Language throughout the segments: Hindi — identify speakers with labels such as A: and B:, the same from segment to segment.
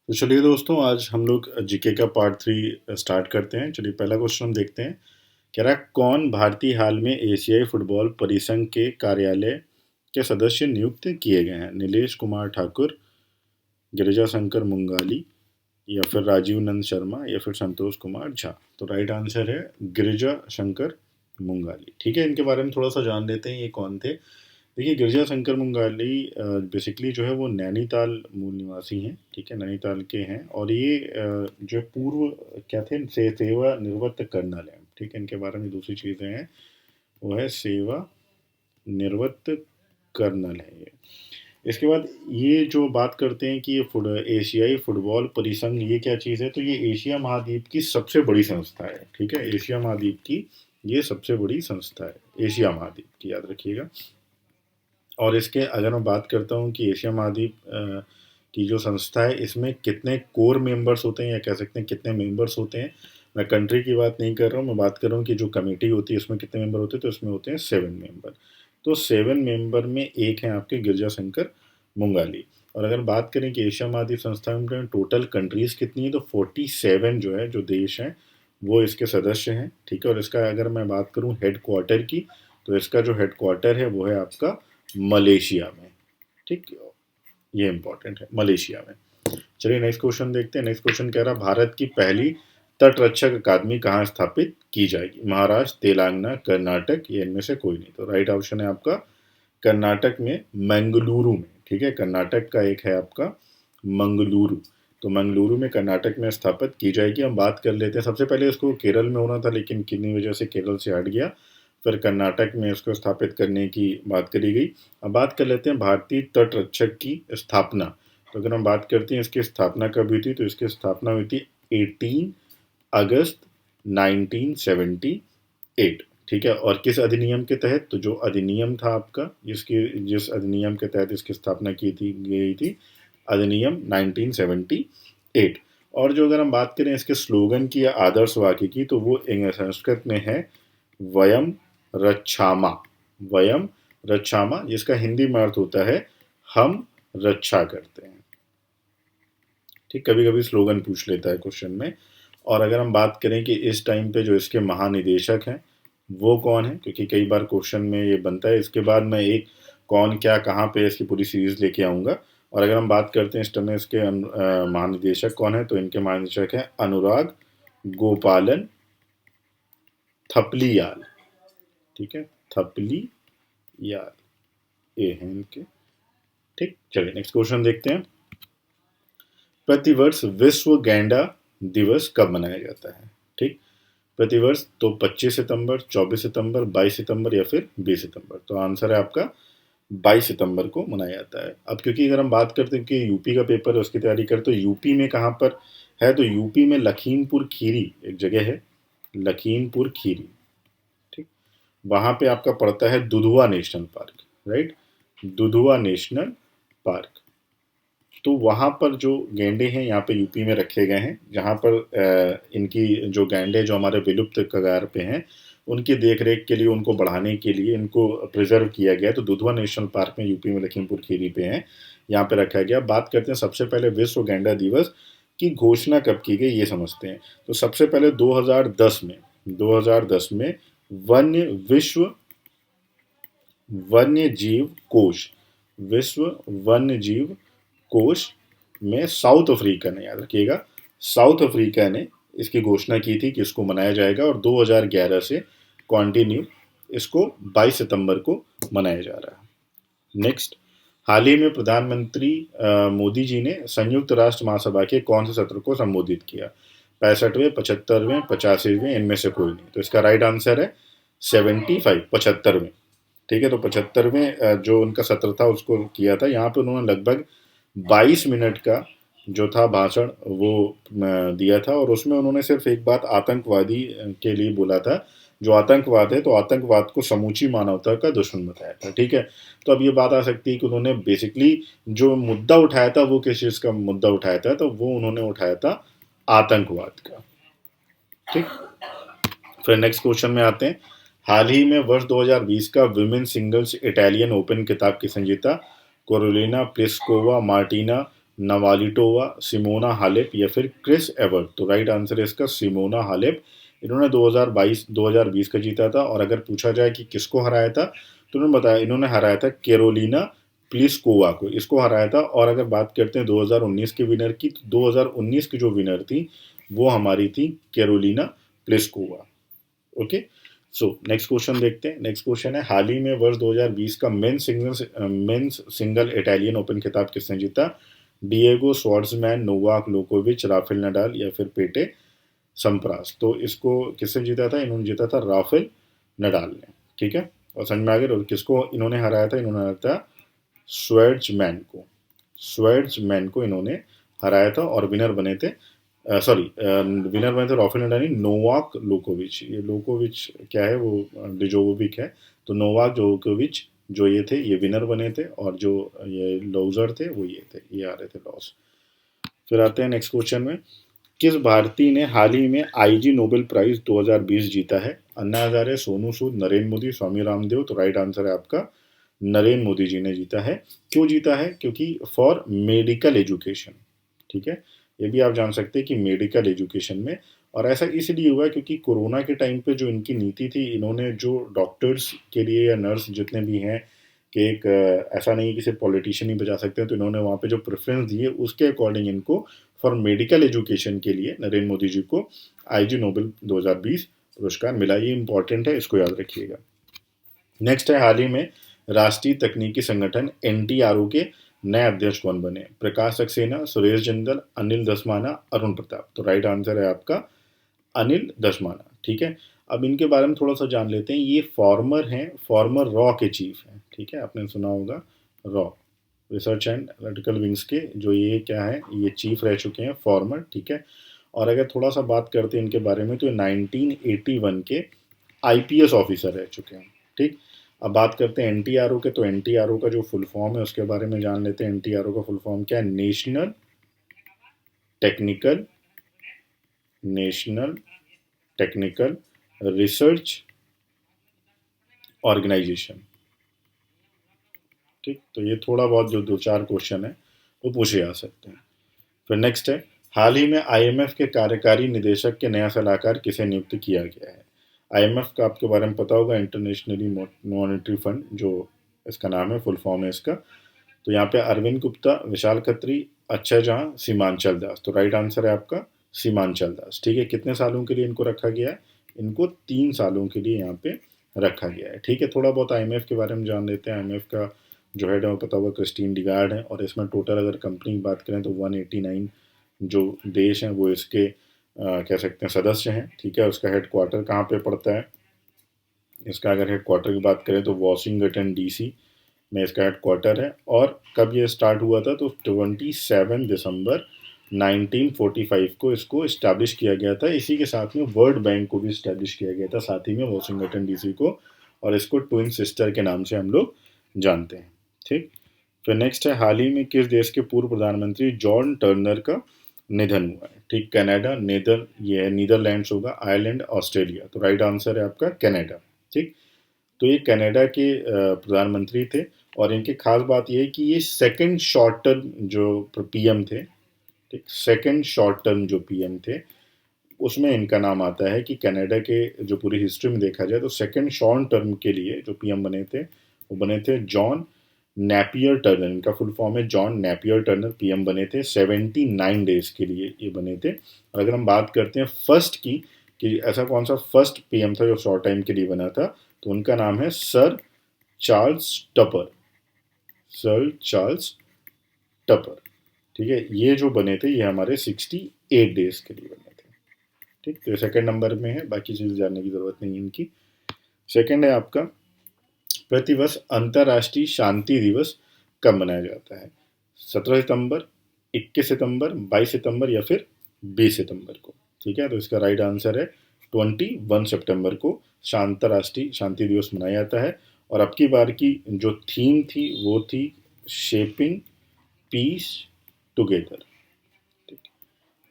A: तो चलिए दोस्तों, आज हम लोग जीके का पार्ट 3 स्टार्ट करते हैं। चलिए पहला क्वेश्चन हम देखते हैं। कह रहा है, कौन भारतीय हाल में एशियाई फुटबॉल परिसंघ के कार्यालय के सदस्य नियुक्त किए गए हैं? नीलेश कुमार ठाकुर, गिरिजा शंकर मुंगाली, या फिर राजीव नंद शर्मा, या फिर संतोष कुमार झा। तो राइट आंसर है गिरिजा शंकर मुंगाली। ठीक है, इनके बारे में थोड़ा सा जान लेते हैं, ये कौन थे। देखिए, गिरिजा शंकर मुंगाली बेसिकली जो है वो नैनीताल मूल निवासी हैं। ठीक है, नैनीताल के हैं, और ये जो पूर्व क्या थे, सेवा निवृत्त कर्नल हैं। ठीक है, इनके बारे में दूसरी चीज़ें हैं, वो है सेवा निवृत्त कर्नल है ये। इसके बाद ये जो बात करते हैं कि ये एशियाई फुटबॉल परिसंघ ये क्या चीज़ है, तो ये एशिया महाद्वीप की सबसे बड़ी संस्था है। ठीक है, एशिया महाद्वीप की ये सबसे बड़ी संस्था है, एशिया महाद्वीप की, याद रखिएगा। और इसके अगर मैं बात करता हूँ कि एशिया महाद्वीप की जो संस्था है, इसमें कितने कोर मेंबर्स होते हैं, या कह सकते हैं कितने मेंबर्स होते हैं। मैं कंट्री की बात नहीं कर रहा हूँ, मैं बात कर रहा हूँ कि जो कमेटी होती है उसमें कितने मेंबर होते हैं, तो इसमें होते हैं 7 मेंबर। तो 7 मेंबर में एक हैं आपके गिरजा शंकर मुंगाली। और अगर बात करें कि एशिया महाद्वीप संस्था में टोटल कंट्रीज़ कितनी है, तो 47 जो है, जो देश हैं, वो इसके सदस्य हैं। ठीक है, और इसका अगर मैं बात करूँ हेड क्वार्टर की, तो इसका जो हेड क्वार्टर है वो है आपका मलेशिया में। ठीक, ये इंपॉर्टेंट है, मलेशिया में। चलिए नेक्स्ट क्वेश्चन देखते हैं। नेक्स्ट क्वेश्चन कह रहा, भारत की पहली तटरक्षक अकादमी कहाँ स्थापित की जाएगी? महाराष्ट्र, तेलंगाना, कर्नाटक, या इनमें से कोई नहीं। तो राइट ऑप्शन है आपका कर्नाटक में, मंगलुरु में। ठीक है, कर्नाटक का एक है आपका मंगलुरु। तो मंगलुरु में, कर्नाटक में स्थापित की जाएगी। हम बात कर लेते हैं, सबसे पहले इसको केरल में होना था, लेकिन किन्हीं वजह से केरल से हट गया, फिर कर्नाटक में इसको स्थापित करने की बात करी गई। अब बात कर लेते हैं भारतीय तटरक्षक की स्थापना। तो अगर हम बात करते हैं इसकी स्थापना कब हुई थी, तो इसकी स्थापना हुई थी 18 अगस्त 1978। ठीक है, और किस अधिनियम के तहत? तो जो अधिनियम था आपका, जिस अधिनियम के तहत इसकी स्थापना की थी गई थी, अधिनियम 1978। और जो अगर हम बात करें इसके स्लोगन की या आदर्श वाक्य की, तो वो संस्कृत में है वयम रक्षामा। वयम रक्षामा, जिसका हिंदी में अर्थ होता है हम रक्षा करते हैं। ठीक, कभी कभी स्लोगन पूछ लेता है क्वेश्चन में। और अगर हम बात करें कि इस टाइम पे जो इसके महानिदेशक हैं वो कौन है, क्योंकि कई बार क्वेश्चन में ये बनता है। इसके बाद मैं एक कौन क्या कहाँ पे इसकी पूरी सीरीज लेके आऊँगा। और अगर हम बात करते हैं इस टाइम में इसके महानिदेशक कौन है, तो इनके महानिदेशक हैं अनुराग गोपालन थपलियाल। ठीक है, थपलियाल, ये हैं इनके। ठीक, चलिए नेक्स्ट क्वेश्चन देखते हैं। प्रतिवर्ष विश्व गैंडा दिवस कब मनाया जाता है? ठीक, प्रतिवर्ष तो 25 सितंबर, 24 सितंबर, 22 सितंबर, या फिर 20 सितंबर। तो आंसर है आपका 22 सितंबर को मनाया जाता है। अब क्योंकि अगर हम बात करते हैं कि यूपी का पेपर है, उसकी तैयारी करते, तो यूपी में कहाँ पर है, तो यूपी में लखीमपुर खीरी एक जगह है, लखीमपुर खीरी। ठीक, वहाँ पे आपका पड़ता है Dudhwa national park. Right, Dudhwa national park. तो वहाँ पर जो गैंडे हैं यहाँ पे यूपी में रखे गए हैं, जहाँ पर इनकी जो गैंडे जो हमारे विलुप्त कगार पे हैं, उनकी देख रेख के लिए, उनको बढ़ाने के लिए इनको प्रिजर्व किया गया। तो दुधवा नेशनल पार्क में यूपी में लखीमपुर खीरी पे हैं, यहाँ पे रखा गया। बात करते हैं सबसे पहले विश्व गैंडा दिवस की घोषणा कब की गई, ये समझते हैं। तो सबसे पहले 2010 में वन्य जीव कोष, विश्व वन्य जीव कोष में साउथ अफ्रीका ने, याद रखिएगा, साउथ अफ्रीका ने इसकी घोषणा की थी कि इसको मनाया जाएगा, और 2011 से कंटिन्यू इसको 22 सितंबर को मनाया जा रहा है। नेक्स्ट, हाल ही में प्रधानमंत्री मोदी जी ने संयुक्त राष्ट्र महासभा के कौन से सत्र को संबोधित किया? 65वें, 75वें, 85वें, इनमें से कोई नहीं। तो इसका राइट आंसर है 75, 75वें। ठीक है, तो 75वें जो उनका सत्र था उसको किया था। यहाँ पे उन्होंने लगभग 22 मिनट का जो था भाषण वो दिया था, और उसमें उन्होंने सिर्फ एक बात आतंकवादी के लिए बोला था। जो आतंकवाद है, तो आतंकवाद को समूची मानवता का दुश्मन बताया था। ठीक है, तो अब ये बात आ सकती है कि उन्होंने बेसिकली जो मुद्दा उठाया था वो किस चीज़ का मुद्दा उठाया था, तो वो उन्होंने उठाया था आतंकवाद का। ठीक, फिर नेक्स्ट क्वेश्चन में आते हैं। हाल ही में वर्ष 2020 का विमेन सिंगल्स इटालियन ओपन खिताब की संजीता Karolina Pliskova Martina Navratilova, Simona Halep या फिर क्रिस एवर्ट? तो राइट आंसर है इसका सिमोना हालेप। इन्होंने 2020 का जीता था। और अगर पूछा जाए कि किसको हराया था, तो उन्होंने बताया इन्होंने हराया था कैरोलिना प्लिस्कोवा को, इसको हराया था। और अगर बात करते हैं 2019 के विनर की, तो 2019 की जो विनर थी वो हमारी थी Karolina Pliskova. Okay, so next question देखते हैं। नेक्स्ट क्वेश्चन है, हाल ही में वर्ष 2020 का मेंस सिंगल इटालियन ओपन खिताब किसने जीता? डिएगो स्वार्ट्जमैन, नोवाक जोकोविच, राफेल नडाल या फिर पेटे संप्रास? तो इसको किसने जीता था? इन्होंने जीता था राफेल नडाल ने। ठीक है, और समझ में आ गया। और किसको इन्होंने हराया था? इन्होंने हराया था स्वेट्समैन को इन्होंने हराया था। और विनर बने थे, सॉरी, विनर बने थे राफेल नडाल, नोवाक जोकोविच। ये जोकोविच क्या है, वो डिजोविक है। तो नोवाक जोकोविच जो ये थे, ये विनर बने थे। और जो ये लूजर थे वो ये थे, ये आ रहे थे लॉस। फिर आते हैं नेक्स्ट क्वेश्चन में, किस भारतीय ने हाल ही में आईजी नोबेल प्राइज 2020 जीता है? अन्ना हजारे, सोनू सूद, नरेंद्र मोदी, स्वामी रामदेव? तो राइट आंसर है आपका नरेंद्र मोदी जी ने जीता है। क्यों जीता है? क्योंकि फॉर मेडिकल एजुकेशन। ठीक है, ये भी आप जान सकते हैं कि मेडिकल एजुकेशन में। और ऐसा इसलिए हुआ क्योंकि कोरोना के टाइम पे जो इनकी नीति थी, इन्होंने जो डॉक्टर्स के लिए या नर्स जितने भी हैं, कि एक ऐसा नहीं है कि सिर्फ पॉलिटिशियन ही बचा सकते हैं, तो इन्होंने वहाँ पे जो प्रेफरेंस दी है उसके अकॉर्डिंग इनको फॉर मेडिकल एजुकेशन के लिए नरेंद्र मोदी जी को आईजी नोबेल 2020 पुरस्कार मिला। ये इंपॉर्टेंट है, इसको याद रखिएगा। नेक्स्ट है, हाल ही में राष्ट्रीय तकनीकी संगठन एनटीआरओ के नए अध्यक्ष कौन बने? प्रकाश सक्सेना, सुरेश जिंदल, अनिल दसमाना, अरुण प्रताप? तो राइट आंसर है आपका अनिल दसमाना। ठीक है, अब इनके बारे में थोड़ा सा जान लेते हैं। ये फॉर्मर हैं, फॉर्मर रॉ के चीफ हैं। ठीक है, आपने सुना होगा raw, research and analytical wings के जो ये क्या है, ये चीफ रह चुके हैं, फॉर्मर। ठीक है, और अगर थोड़ा सा बात करते हैं इनके बारे में, तो 1981 के आईपीएस ऑफिसर रह चुके हैं। ठीक, अब बात करते हैं एनटीआरओ के, तो एनटीआरओ का जो फुल फॉर्म है उसके बारे में जान लेते हैं। एनटीआरओ का फुल फॉर्म क्या है? Technical national technical research organisation. ठीक, तो ये थोड़ा बहुत जो दो चार क्वेश्चन है वो पूछे जा सकते हैं। फिर नेक्स्ट है, हाल ही में आईएमएफ के कार्यकारी निदेशक के नया सलाहकार किसे नियुक्त किया गया है? आईएमएफ का आपके बारे में पता होगा, इंटरनेशनली मॉनेटरी फंड, जो इसका नाम है, फुल फॉर्म है इसका। तो यहाँ पे अरविंद गुप्ता, विशाल खत्री, अक्षय जहां, सीमांचल दास? तो राइट आंसर है आपका सीमांचल दास। ठीक है, कितने सालों के लिए इनको रखा गया है? इनको 3 सालों के लिए यहाँ पे रखा गया है। ठीक है, थोड़ा बहुत आईएमएफ के बारे में जान लेते हैं। आईएमएफ का जो हेड है वो पता होगा क्रिस्टीन डिगार्ड है। और इसमें टोटल अगर कंपनी की बात करें तो 189 जो देश हैं वो इसके कह सकते हैं सदस्य हैं। ठीक है, उसका हेड क्वार्टर कहाँ पे पड़ता है? इसका अगर हेड क्वार्टर की बात करें तो वॉशिंगटन डीसी में इसका हेड क्वार्टर है। और कब ये स्टार्ट हुआ था? तो 27 दिसंबर 1945 को इसको इस्टेब्लिश किया गया था। इसी के साथ में वर्ल्ड बैंक को भी इस्टेब्लिश किया गया था, साथ ही में वॉशिंगटन डीसी को। और इसको ट्विन सिस्टर के नाम से हम लोग जानते हैं। ठीक, फिर नेक्स्ट है, हाल ही में किस देश के पूर्व प्रधानमंत्री जॉन टर्नर का निधन हुआ है? ठीक, कनाडा, ये नीदरलैंड्स होगा, आयरलैंड, ऑस्ट्रेलिया? तो राइट आंसर है आपका कनाडा। ठीक, तो ये कनाडा के प्रधानमंत्री थे। और इनकी खास बात ये है कि ये सेकंड शॉर्ट टर्म जो पीएम थे, ठीक, सेकंड शॉर्ट टर्म जो पीएम थे, उसमें इनका नाम आता है कि कनाडा के जो पूरी हिस्ट्री में देखा जाए तो सेकंड शॉर्ट टर्म के लिए जो पीएम बने थे वो बने थे जॉन नेपियर टर्नर। इनका फुल फॉर्म है जॉन नेपियर टर्नर। पीएम बने थे 79 डेज के लिए ये बने थे। और अगर हम बात करते हैं फर्स्ट की, कि ऐसा कौन सा फर्स्ट पीएम था जो शॉर्ट टाइम के लिए बना था, तो उनका नाम है Sir Charles Tupper. Sir Charles Tupper. ठीक है, ये जो बने थे ये हमारे 68 डेज के लिए बने थे। ठीक, तो सेकंड नंबर में है, बाकी चीज़ जानने की ज़रूरत नहीं है इनकी। सेकंड है आपका, प्रतिवर्ष अंतर्राष्ट्रीय शांति दिवस कब मनाया जाता है? 17 सितंबर, 21 सितंबर, 22 सितंबर या फिर 20 सितंबर को? ठीक है, तो इसका राइट आंसर है 21 सितंबर को अंतर्राष्ट्रीय शांति दिवस मनाया जाता है। और अब की बार की जो थीम थी वो थी शेपिंग पीस टुगेदर।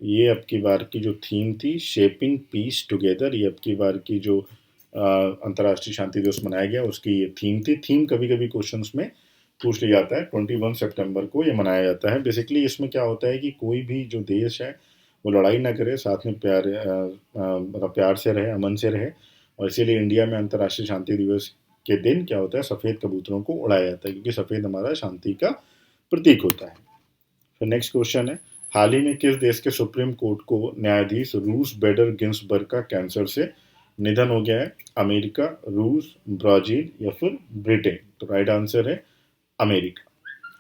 A: ये अब की बार की जो थीम थी शेपिंग पीस टुगेदर, ये अब की बार की जो अंतर्राष्ट्रीय शांति दिवस मनाया गया उसकी ये थीम थी। थीम कभी कभी क्वेश्चंस में पूछ लिया जाता है। 21 सितंबर को ये मनाया जाता है। बेसिकली इसमें क्या होता है कि कोई भी जो देश है वो लड़ाई ना करे, साथ में मतलब प्यार से रहे, अमन से रहे। और इसीलिए इंडिया में अंतर्राष्ट्रीय शांति दिवस के दिन क्या होता है, सफ़ेद कबूतरों को उड़ाया जाता है, क्योंकि सफ़ेद हमारा शांति का प्रतीक होता है। फिर नेक्स्ट क्वेश्चन है, हाल ही में किस देश के सुप्रीम कोर्ट को न्यायाधीश रूस बेडर गिन्सबर्ग का कैंसर से निधन हो गया है? अमेरिका, रूस, ब्राजील या फिर ब्रिटेन? तो राइट आंसर है अमेरिका।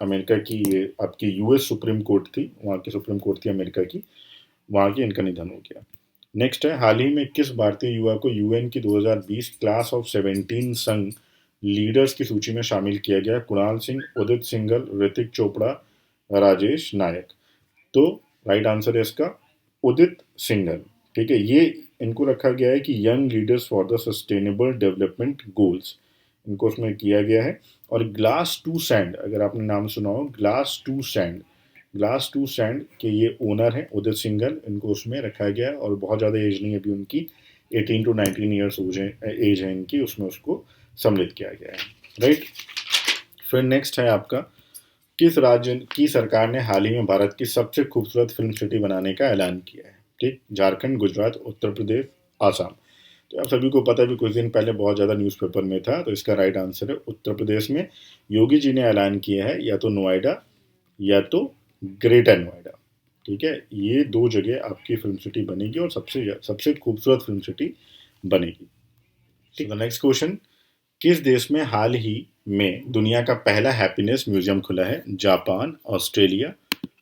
A: अमेरिका की ये आपकी यूएस सुप्रीम कोर्ट थी, वहाँ की सुप्रीम कोर्ट थी अमेरिका की, वहाँ की इनका निधन हो गया। नेक्स्ट है, हाल ही में किस भारतीय युवा को यूएन की 2020 क्लास ऑफ 17 संघ लीडर्स की सूची में शामिल किया गया? कुणाल सिंह, उदित सिंघल, ऋतिक चोपड़ा, राजेश नायक? तो राइट आंसर है इसका उदित सिंघल। ठीक है, ये इनको रखा गया है कि young leaders for the sustainable development goals, इनको उसमें किया गया है। और ग्लास टू सैंड, अगर आपने नाम सुना हो, ग्लास टू सैंड के ये ओनर हैं उदित सिंघल, इनको उसमें रखा गया है। और बहुत ज़्यादा एज नहीं है अभी उनकी, 18 टू 19 ईयर्स एज है इनकी, उसमें उसको सम्मिलित किया गया है। राइट। फिर नेक्स्ट है आपका, किस राज्य की सरकार ने हाल ही में भारत की सबसे खूबसूरत फिल्म सिटी बनाने का ऐलान किया है? ठीक, झारखंड, गुजरात, उत्तर प्रदेश, आसाम? तो आप सभी को पता है भी, कुछ दिन पहले बहुत ज़्यादा न्यूज़पेपर में था। तो इसका राइट आंसर है उत्तर प्रदेश में योगी जी ने ऐलान किया है, या तो नोएडा या तो ग्रेटर नोएडा। ठीक है, ये दो जगह आपकी फिल्म सिटी बनेगी और सबसे सबसे खूबसूरत फिल्म सिटी बनेगी। ठीक है, नेक्स्ट क्वेश्चन, किस देश में हाल ही में दुनिया का पहला हैप्पीनेस म्यूजियम खुला है? जापान, ऑस्ट्रेलिया,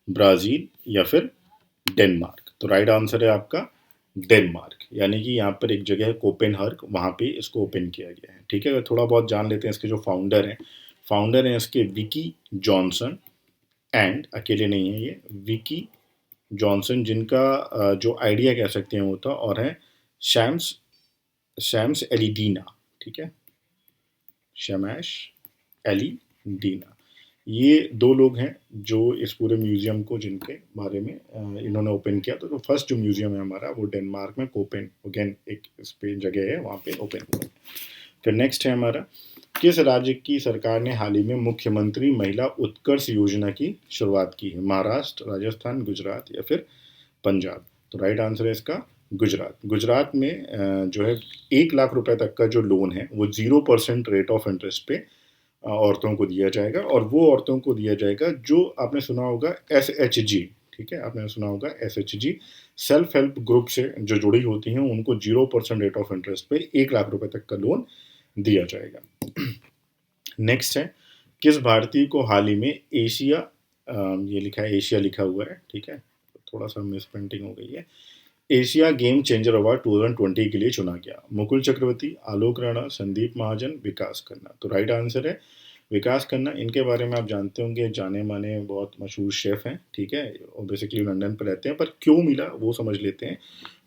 A: ब्राजील या फिर डेनमार्क? तो राइट आंसर है आपका डेनमार्क, यानी कि यहाँ पर एक जगह है कोपेनहर्ग, वहाँ पे इसको ओपन किया गया है। ठीक है, अगर थोड़ा बहुत जान लेते हैं इसके जो फाउंडर हैं इसके विकी जॉनसन, एंड अकेले नहीं है ये, विकी जॉनसन, जिनका जो आइडिया कह सकते हैं वो था, और है शैम्स शैम्स एलिडीना। ठीक है, शमैश एलिडीना, ये दो लोग हैं जो इस पूरे म्यूजियम को, जिनके बारे में इन्होंने ओपन किया। तो फर्स्ट जो म्यूजियम है हमारा वो डेनमार्क में कोपेनहेगन एक इस पे जगह है, वहाँ पे ओपन हुआ। फिर नेक्स्ट है हमारा, किस राज्य की सरकार ने हाल ही में मुख्यमंत्री महिला उत्कर्ष योजना की शुरुआत की है? महाराष्ट्र, राजस्थान, गुजरात या फिर पंजाब? तो राइट आंसर है इसका गुजरात। गुजरात में जो है 1 लाख रुपए तक का जो लोन है वो 0% रेट ऑफ इंटरेस्ट पे औरतों को दिया जाएगा। और वो औरतों को दिया जाएगा जो, आपने सुना होगा SHG, ठीक है, आपने सुना होगा SHG, सेल्फ हेल्प ग्रुप से जो जुड़ी होती हैं, उनको 0% रेट ऑफ इंटरेस्ट पे 1 लाख रुपए तक का लोन दिया जाएगा। नेक्स्ट है, किस भारतीय को हाल ही में एशिया, ये लिखा है एशिया लिखा हुआ है, ठीक है, थोड़ा सा मिस प्रिंटिंग हो गई है, एशिया गेम चेंजर अवार्ड 2020 के लिए चुना गया? मुकुल चक्रवर्ती, आलोक राणा, संदीप महाजन, विकास खन्ना? तो राइट आंसर है विकास खन्ना। इनके बारे में आप जानते होंगे, जाने माने बहुत मशहूर शेफ हैं। ठीक है, और बेसिकली लंदन पर रहते हैं, पर क्यों मिला वो समझ लेते हैं।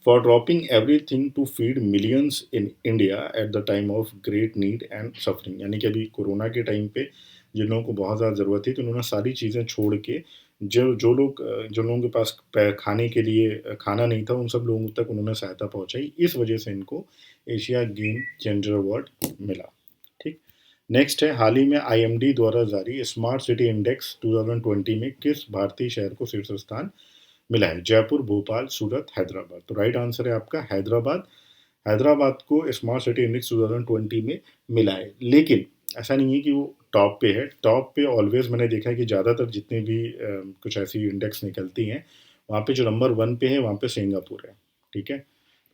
A: For dropping everything to feed millions in India at the time of great need and suffering, यानी कि अभी कोरोना के टाइम पे जिन लोगों को बहुत ज़्यादा ज़रूरत थी, तो उन्होंने सारी चीज़ें छोड़ के, जो लोगों के पास खाने के लिए खाना नहीं था, उन सब लोगों तक उन्होंने सहायता पहुंचाई। इस वजह से इनको एशिया गेम चेंजर अवार्ड मिला। ठीक, नेक्स्ट है, हाल ही में IMD द्वारा जारी स्मार्ट सिटी इंडेक्स 2020 में किस भारतीय शहर को शीर्ष स्थान मिला है? जयपुर, भोपाल, सूरत, हैदराबाद? तो राइट आंसर है आपका हैदराबाद। हैदराबाद को स्मार्ट सिटी इंडेक्स 2020 में मिला है। लेकिन ऐसा नहीं है कि वो टॉप पे है। टॉप पे ऑलवेज मैंने देखा है कि ज़्यादातर जितने भी कुछ ऐसी इंडेक्स निकलती हैं, वहाँ पे जो नंबर 1 पे है वहाँ पे सिंगापुर है। ठीक है,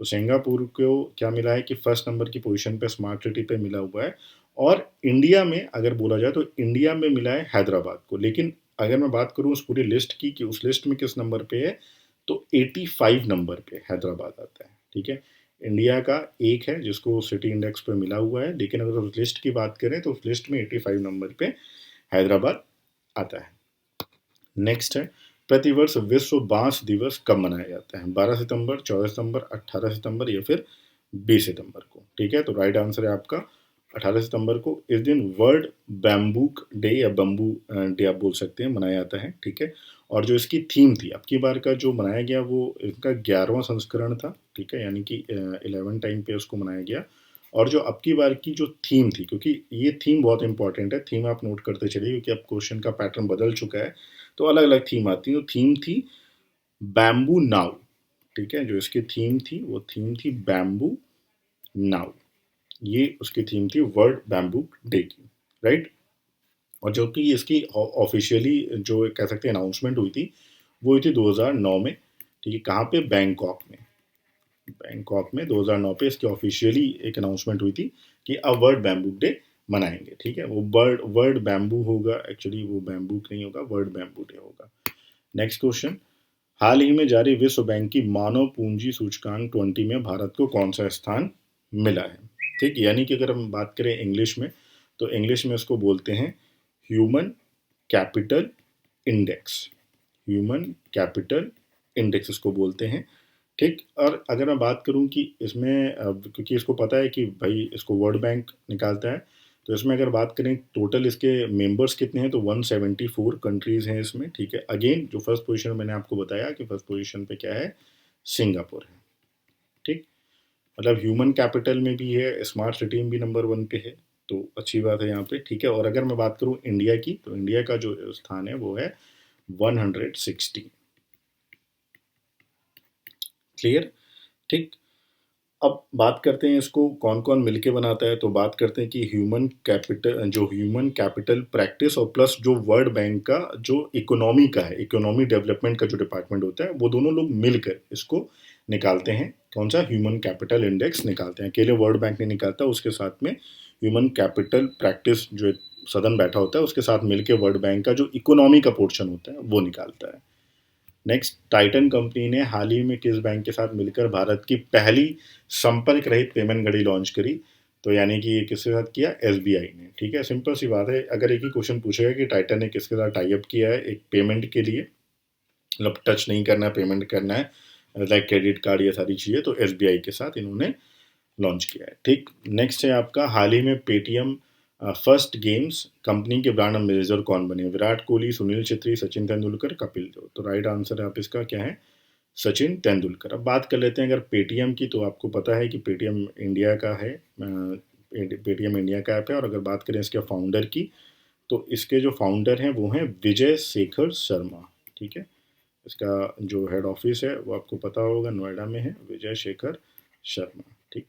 A: तो सिंगापुर को क्या मिला है कि फर्स्ट नंबर की पोजीशन पे स्मार्ट सिटी पे मिला हुआ है। और इंडिया में अगर बोला जाए तो इंडिया में मिला है हैदराबाद को। लेकिन अगर मैं बात करूँ उस पूरी लिस्ट की कि उस लिस्ट में किस नंबर पे है, तो 85 नंबर पे हैदराबाद आता है। ठीक है, इंडिया का एक है जिसको सिटी इंडेक्स पे मिला हुआ है, लेकिन अगर उस लिस्ट की बात करें तो उस लिस्ट में 85 नंबर पे हैदराबाद आता है। नेक्स्ट है, प्रतिवर्ष विश्व बांस दिवस कब मनाया जाता है? 12 सितंबर, 14 सितंबर, 18 सितंबर या फिर 20 सितंबर को? ठीक है, तो राइट आंसर है आपका 18 सितंबर को। इस दिन वर्ल्ड बैम्बूक डे या बम्बू डे आप बोल सकते हैं, मनाया जाता है। ठीक है, और जो इसकी थीम थी अब की बार का जो मनाया गया, वो इसका 11वां संस्करण था। ठीक है, यानी कि 11 टाइम पे उसको मनाया गया। और जो अब की बार की जो थीम थी, क्योंकि ये थीम बहुत इंपॉर्टेंट है, थीम आप नोट करते चलिए क्योंकि अब क्वेश्चन का पैटर्न बदल चुका है, तो अलग अलग थीम आती है। तो थीम थी बैम्बू नाउ, ठीक है, जो इसकी थीम थी वो थीम थी बैम्बू नाउ, ये उसकी थीम थी वर्ल्ड बैम्बू डे की, राइट। और जो कि इसकी ऑफिशियली जो कह सकते हैं अनाउंसमेंट हुई थी, वो हुई थी 2009 में, ठीक है, कहाँ पे, बैंकॉक में। बैंकॉक में 2009 पे इसकी ऑफिशियली एक अनाउंसमेंट हुई थी कि अब वर्ल्ड बैम्बू डे मनाएंगे, ठीक है। वो वर्ल्ड वर्ल्ड बैम्बू होगा, एक्चुअली वो बैम्बू नहीं होगा, वर्ल्ड बैम्बू डे होगा। नेक्स्ट क्वेश्चन, हाल ही में जारी विश्व बैंक की मानव पूंजी सूचकांक 20 में भारत को कौन सा स्थान मिला है, ठीक। यानी कि अगर हम बात करें इंग्लिश में, तो इंग्लिश में इसको बोलते हैं human capital index, human capital index इसको बोलते हैं, ठीक। और अगर मैं बात करूं कि इसमें क्योंकि इसको पता है कि भाई इसको वर्ल्ड बैंक निकालता है, तो इसमें अगर बात करें टोटल इसके मेंबर्स कितने हैं, तो 174 कंट्रीज हैं इसमें, ठीक है। अगेन जो फर्स्ट पोजीशन मैंने आपको बताया कि फर्स्ट पोजीशन पे क्या है, सिंगापुर है, ठीक। मतलब ह्यूमन कैपिटल में भी है, स्मार्ट सिटी में भी नंबर 1 पे है, तो अच्छी बात है यहाँ पे, ठीक है। और अगर मैं बात करूँ इंडिया की, तो इंडिया का जो स्थान है वो है 160, क्लियर, ठीक। अब बात करते हैं इसको कौन कौन मिलके बनाता है, तो बात करते हैं कि ह्यूमन कैपिटल प्रैक्टिस और प्लस जो वर्ल्ड बैंक का जो इकोनॉमी का है, इकोनॉमी डेवलपमेंट का जो डिपार्टमेंट होता है, वो दोनों लोग मिलकर इसको निकालते हैं, कौन सा, ह्यूमन कैपिटल इंडेक्स निकालते हैं। अकेले वर्ल्ड बैंक नहीं निकालता, उसके साथ में ह्यूमन कैपिटल प्रैक्टिस जो एक सदन बैठा होता है उसके साथ मिलकर वर्ल्ड बैंक का जो इकोनॉमी का पोर्शन होता है वो निकालता है। नेक्स्ट, टाइटन कंपनी ने हाल ही में किस बैंक के साथ मिलकर भारत की पहली संपर्क रहित पेमेंट घड़ी लॉन्च करी, तो यानी कि ये किसके साथ किया, एसबीआई ने, ठीक है। सिंपल सी बात है, अगर एक ही क्वेश्चन पूछेगा कि टाइटन ने किसके साथ टाई अप किया है एक पेमेंट के लिए, मतलब टच नहीं करना है, पेमेंट करना है, लाइक क्रेडिट कार्ड, ये सारी चीज़ें, तो एसबीआई के साथ इन्होंने लॉन्च किया है, ठीक। नेक्स्ट है आपका, हाल ही में पेटीएम फर्स्ट गेम्स कंपनी के ब्रांड एम्बेसडर कौन बने, विराट कोहली, सुनील छेत्री, सचिन तेंदुलकर, कपिल देव। तो राइट आंसर है आप इसका क्या है, सचिन तेंदुलकर। अब बात कर लेते हैं अगर पेटीएम की, तो आपको पता है कि पेटीएम इंडिया का है, पेटीएम इंडिया का ऐप है। और अगर बात करें इसके फाउंडर की, तो इसके जो फाउंडर हैं वो हैं विजय शेखर शर्मा, ठीक है। इसका जो हेड ऑफिस है वो आपको पता होगा नोएडा में है, विजय शेखर शर्मा, ठीक।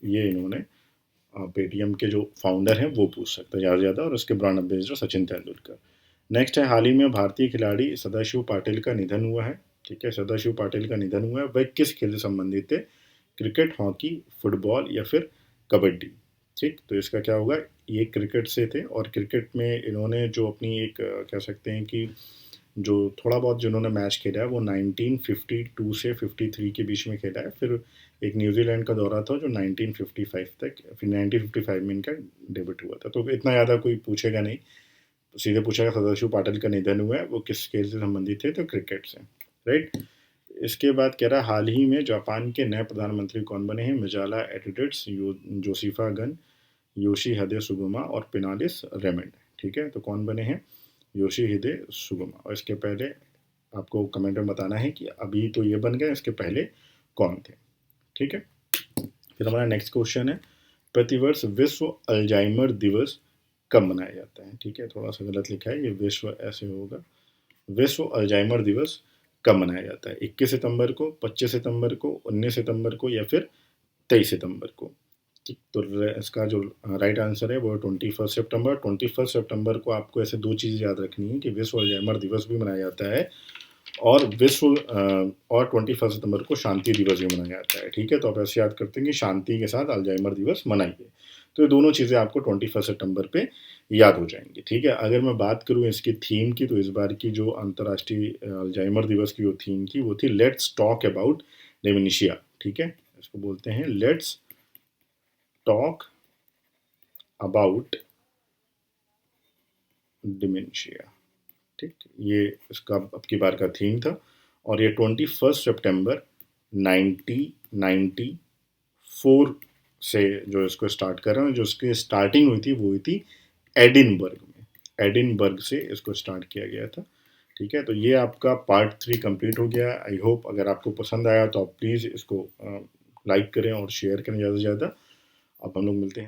A: ये इन्होंने पेटीएम के जो फाउंडर हैं वो पूछ सकते हैं ज़्यादा से ज़्यादा, और उसके brand ambassador Sachin Tendulkar. Next है, हाल ही में भारतीय खिलाड़ी सदाशिव पाटिल का निधन हुआ है, ठीक है। सदाशिव पाटिल का निधन हुआ है, वह किस खेल से संबंधित थे, क्रिकेट, हॉकी, फुटबॉल या फिर कबड्डी, ठीक। तो इसका क्या होगा, ये क्रिकेट से थे, और क्रिकेट में इन्होंने जो अपनी एक कह सकते हैं कि जो थोड़ा बहुत जिन्होंने मैच खेला है वो 1952 से 53 के बीच में खेला है। फिर एक न्यूजीलैंड का दौरा था जो 1955 तक, फिर 1955 में इनका डेब्यूट हुआ था। तो इतना ज़्यादा कोई पूछेगा नहीं, सीधे पूछेगा सदाशिव पाटिल का निधन हुआ है, वो किस खेल से संबंधित थे, तो क्रिकेट से, राइट। इसके बाद कह रहा है, हाल ही में जापान के नए प्रधानमंत्री कौन बने हैं, मिजाला एटिट्यूड्स, जोशीफा गन, योशीहिदे सुगुमा और पिनालिस रेमंड, ठीक है। तो कौन बने हैं, योशीहिदे सुगुमा। और इसके पहले आपको कमेंट में बताना है कि अभी तो ये बन गए, इसके पहले कौन थे, ठीक है। फिर हमारा नेक्स्ट क्वेश्चन है, प्रतिवर्ष विश्व अल्जाइमर दिवस कब मनाया जाता है, ठीक है। थोड़ा सा गलत लिखा है, ये विश्व ऐसे होगा, विश्व अल्जाइमर दिवस कब मनाया जाता है, 21 सितंबर को, 25 सितंबर को, 19 सितंबर को या फिर 23 सितंबर को, ठीक। तो इसका जो राइट आंसर है वो 21 सितंबर। 21 सितंबर को आपको ऐसे दो चीज़ें याद रखनी है कि विश्व अल्जाइमर दिवस भी मनाया जाता है, और और 21 सितंबर को शांति दिवस भी मनाया जाता है, ठीक है। तो आप ऐसे याद करते हैं कि शांति के साथ अल्जाइमर दिवस मनाइए, तो ये दोनों चीज़ें आपको 21 सितंबर पे याद हो जाएंगी, ठीक है। अगर मैं बात करूँ इसकी थीम की, तो इस बार की जो अंतर्राष्ट्रीय अल्जाइमर दिवस की जो थीम थी वो थी लेट्स टॉक अबाउट डेमेंशिया, ठीक है। इसको बोलते हैं लेट्स टॉक अबाउट डिमेंशिया, ठीक। ये इसका अब की बार का थीम था, और ये 21 सितंबर 1994 से जो इसको स्टार्ट कर रहे हैं, जो इसकी स्टार्टिंग हुई थी वो हुई थी एडिनबर्ग में, एडिनबर्ग से इसको स्टार्ट किया गया था, ठीक है। तो ये आपका पार्ट 3 कंप्लीट हो गया। आई होप अगर आपको पसंद आया तो आप प्लीज़ इसको लाइक करें और शेयर करें ज़्यादा से ज़्यादा, अब हम लोग मिलते हैं।